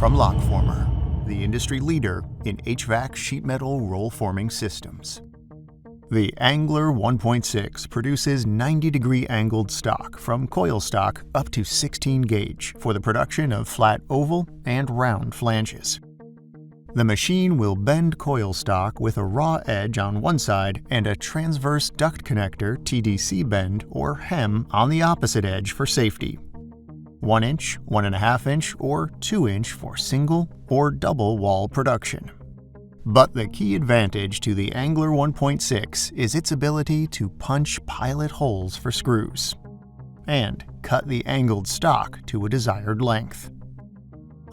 from Lockformer, the industry leader in HVAC sheet metal roll forming systems. The Angler 1.6 produces 90-degree angled stock from coil stock up to 16 gauge for the production of flat oval and round flanges. The machine will bend coil stock with a raw edge on one side and a transverse duct connector TDC bend or hem on the opposite edge for safety. 1 inch, 1.5 inch, or 2 inch for single or double wall production. But the key advantage to the Angler 1.6 is its ability to punch pilot holes for screws and cut the angled stock to a desired length.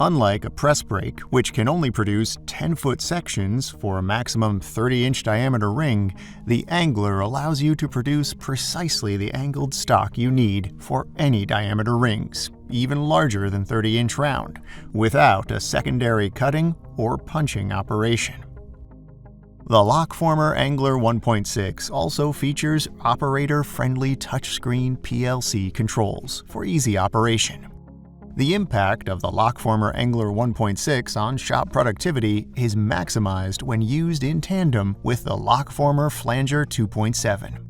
Unlike a press brake, which can only produce 10-foot sections for a maximum 30-inch diameter ring, the Angler allows you to produce precisely the angled stock you need for any diameter rings, even larger than 30-inch round, without a secondary cutting or punching operation. The Lockformer Angler 1.6 also features operator-friendly touchscreen PLC controls for easy operation. The impact of the Lockformer Angler 1.6 on shop productivity is maximized when used in tandem with the Lockformer Flanger 2.7.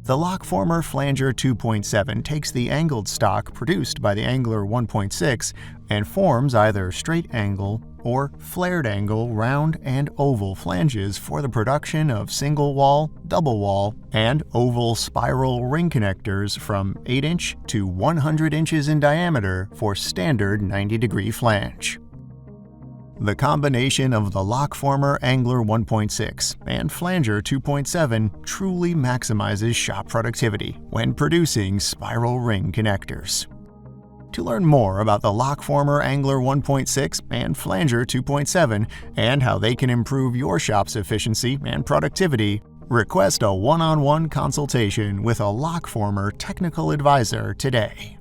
The Lockformer Flanger 2.7 takes the angled stock produced by the Angler 1.6 and forms either straight angle or flared angle round and oval flanges for the production of single wall, double wall, and oval spiral ring connectors from 8 inch to 100 inches in diameter for standard 90-degree flange. The combination of the Lockformer Angler 1.6 and Flanger 2.7 truly maximizes shop productivity when producing spiral ring connectors. To learn more about the Lockformer Angler 1.6 and Flanger 2.7 and how they can improve your shop's efficiency and productivity, request a one-on-one consultation with a Lockformer technical advisor today.